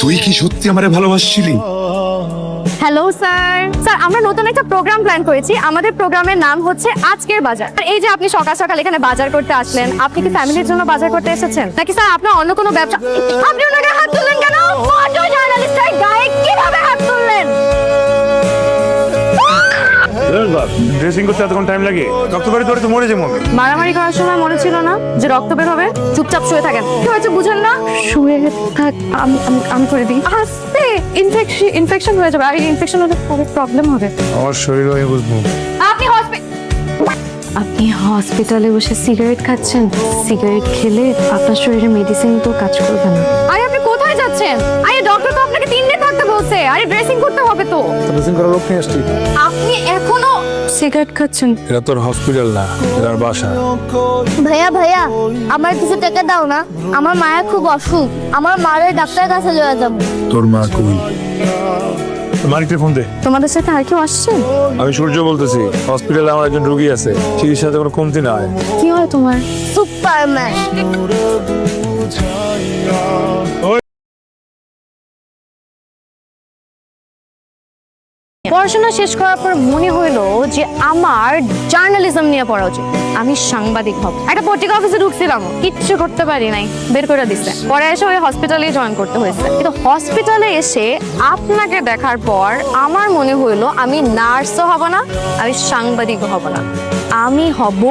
তুই কি সত্যি আমারে ভালোবাসছিলি? Hello sir. স্যার আমরা নতুন একটা প্রোগ্রাম প্ল্যান করেছি। আমাদের প্রোগ্রামের নাম হচ্ছে আজকের বাজার। আর এই যে আপনি সকাল সকাল এখানে বাজার করতে আসলেন, আপনি কি ফ্যামিলির জন্য বাজার করতে এসেছেন নাকি স্যার আপনার অন্য কোনো ব্যবসা? আপনি ওনাকে হাত তুললেন কেন? ফটো জার্নালিস্টের গায়ে কিভাবে হাত তুললেন? ড্রেসিং করতে এতক্ষণ টাইম লাগে? রক্ত বের করে তো মরে যাবো আমি। মারামারি করার সময় মনে ছিল না যে রক্ত বের হবে? চুপচাপ শুয়ে থাকেন। কি হয়েছে বুঝেন না? শুয়ে থাক, আমি করে দিই। আস্তে ইনফেকশন হয়ে যাবে। আর ইনফেকশন হলে পরে প্রবলেম হবে। আমার শরীর আমি বুঝবো। আপনি হসপিটালে বসে সিগারেট খাচ্ছেন। সিগারেট খেলে আপনার শরীরে মেডিসিন তো কাজ করবে না। আরে আপনি কোথায় যাচ্ছেন? আরে ডক্টর তো আপনাকে 3 দিন থাকতে বলছে। আরে ড্রেসিং করতে হবে তো। ড্রেসিং করার লোক নিয়ে আসছি। আপনি এখনো সিগারেট খাচ্ছেন? এটা তোর হসপিটাল না, এটা বাসা। ভাইয়া আমার কিছু টাকা দাও না, আমার মায়ের খুব অসুখ, আমার মায়ের ডাক্তারের কাছে লয়ে যাব। তোর মা কই? মালিককে ফোন দে। তোমাদের সাথে আর কেউ আসছে? আমি সূর্য বলতেছি। হসপিটালে আমার একজন রোগী আছে, চিকিৎসাতে কোনো কমতি না হয়। কি হয় তোমার? সুপারম্যান। পড়াশোনা শেষ করার পর মনে হলো যে আমার জার্নালিজম নিয়ে পড়া উচিত। আমি সাংবাদিক হব। একটা পত্রিকা অফিসে ঢুকছিলাম, কিচ্ছু করতে পারি নাই, বের করে দিচ্ছে। পরে এসে ওই হসপিটালে জয়েন করতে হয়েছে। কিন্তু হসপিটালে এসে আপনাকে দেখার পর আমার মনে হলো আমি নার্সও হব না, আমি সাংবাদিকও হব না, আমি হব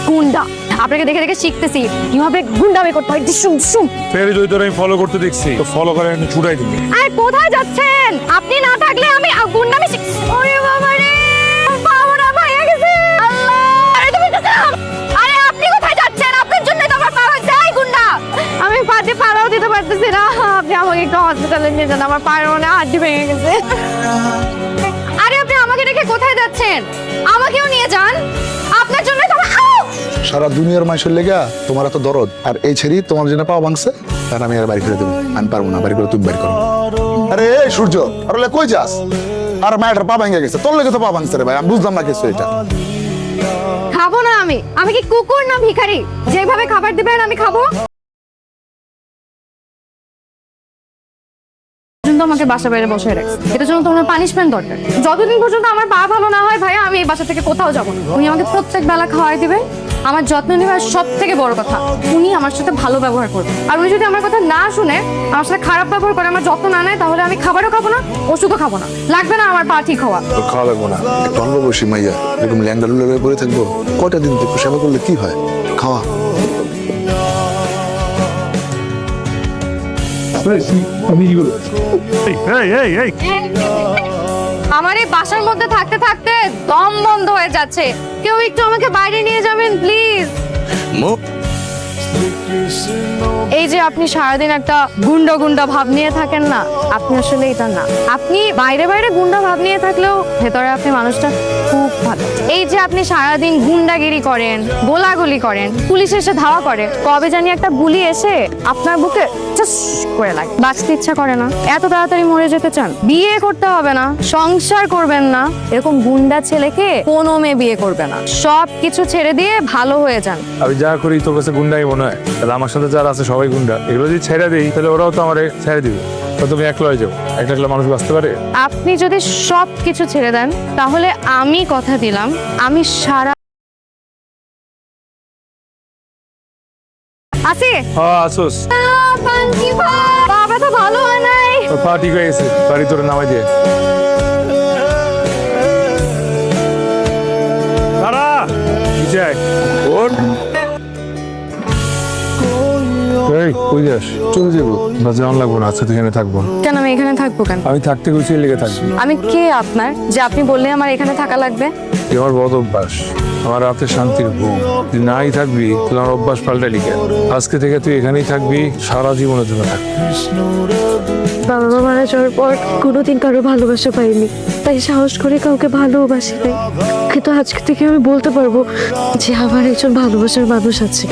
গুন্ডা। আপনাকে দেখে দেখে শিখতেছি কিভাবে গুন্ডামি করতে হয়। ডিসুম ডিসুম। ফেরি যদি তোর আমি ফলো করতে দেখছি, তো ফলো করে আমি ছুটাই দিবি। আরে কোথায় যাচ্ছেন? আপনি না থাকলে আমি গুন্ডামি ওরে বাবা রে, পাওনা ভাইয়া গেছে। আল্লাহ, আরে তুমি আরে আপনি কোথায় যাচ্ছেন? আপনার জন্য তো আমার পাওয়া যায় গুন্ডা। আমি পাতে পাড়াও দিতে পারতেছি না। আপনি আমাকে একটু হসপিটালে নিয়ে যান, আমার পায়ের মনে হাড্ডি ভেঙে গেছে। আরে আপনি আমাকে রেখে কোথায় যাচ্ছেন? আমাকেও নিয়ে যান। আপনার জন্য তো সারা দুনিয়ার মানুষের লেগা তোমার এত দরদ, আর এই ছেড়ি তোমার জন্য পাওয়া ভাঙছে, তার আমি আর বাড়ি করে দেবো। আমি পারবো না, বাড়ি করে তুমি বাড়ি করো। আরে এই সূর্য, আর কই যাস? আর মায়ের পা ভেঙে গেছে, তোর লেগে তো পা ভাঙছে রে ভাই। আমি বুঝলাম না কিছু। এটা খাবো না। আমি কি কুকুর না ভিখারি? যেভাবে খাবার দিবেন আমি খাবো। আমাকে বাসা বাইরে বসে রাখছে, এটার জন্য তোমার পানিশমেন্ট দরকার। যতদিন পর্যন্ত আমার পা ভালো না হয় ভাইয়া, আমি এই বাসা থেকে কোথাও যাবো না। উনি আমাকে প্রত্যেক বেলা খাওয়াই দিবে, আমার যত্ন নেবে, আর সব থেকে বড় কথা উনি আমার সাথে ভালো ব্যবহার করবে। আর উনি যদি আমার কথা না শুনে, আমার সাথে খারাপ ব্যবহার করে, আমার যত্ন না নেয়, তাহলে আমি খাবারও খাবো না, ওষুধও খাবো না। লাগবে না আমার পা ঠিক হওয়া। তোর খাওয়া লাগবো না। একটু অল্প বসি মাইয়া, এরকম ল্যাংডা লুলে পড়ে থাকবো কয়টা দিন? একটু সেবা করলে কি হয়? খাওয়া। আমার এই বাসার মধ্যে থাকতে থাকতে দম বন্ধ হয়ে যাচ্ছে। কেউ একটু আমাকে বাইরে নিয়ে যাবেন প্লিজ। এই যে আপনি সারাদিন একটা গুন্ডা গুন্ডা ভাব নিয়ে থাকেন না, আপনি আসলে এটা না। আপনি বাইরে বাইরে গুন্ডা ভাব নিয়ে থাকলেও ভেতরে আপনি মানুষটা খুব ভালো। এই যে আপনি সারাদিন গুন্ডাগিরি করেন, গোলাগুলি করেন, পুলিশ এসে ধাওয়া করে, কবে জানি একটা গুলি এসে আপনার বুকে করে লাগে, বাঁচতে ইচ্ছা করে না। এত তাড়াতাড়ি মরে যেতে চান? বিয়ে করতে হবে না, সংসার করবেন না, এরকম গুন্ডা ছেলেকে কোনো মেয়ে বিয়ে করবে না। সব কিছু ছেড়ে দিয়ে ভালো হয়ে যান। আমি যা করি তোর কাছে গুন্ডাই মনে হয়? তাহলে আমার সাথে যারা আছে সবাই গুন্ডা। এগুলো যদি ছেড়ে দিই, তাহলে ওরাও তো আমারে ছেড়ে দিবে। তো তুমি একলা হয়ে যাও। একলা মানুষ বাঁচতে পারে? আপনি যদি সব কিছু ছেড়ে দেন, তাহলে আমি কথা দিলাম আমি সারা আসি। হ্যাঁ আসোস। বাবা তো ভালো হয় নাই। তোর পা ঠিক হয়ে গেছে, বাড়ি তোরে নামাই দিয়ে। দাঁড়া, নিচে আয়। ওঠ। এই, কই যাস? চলে যাবো। না, যাওয়ান লাগবো না, আজকে তুই এখানে থাকবো। কেন আমি এখানে থাকবো কেন? আমি থাকতে গেছি, লেগে থাকবি। আমি কে আপনার যে আপনি বললে আমার এখানে থাকা লাগবে? তুই আমার বদ অভ্যাস, আমার রাতে শান্তির ঘুম। তুই নাই থাকবি, তুই আমার অভ্যাস পাল্টালি কেন? আজকে থেকে তুই এখানেই থাকবি, সারা জীবনের জন্য থাকবি। বাবা মা মারা যাওয়ার পর কোনোদিন কারো ভালোবাসা পাইনি, তাই সাহস করে কাউকে ভালোবাসি নাই। কিন্তু আজকে থেকে আমি বলতে পারবো যে আমার একজন ভালোবাসার মানুষ আছে।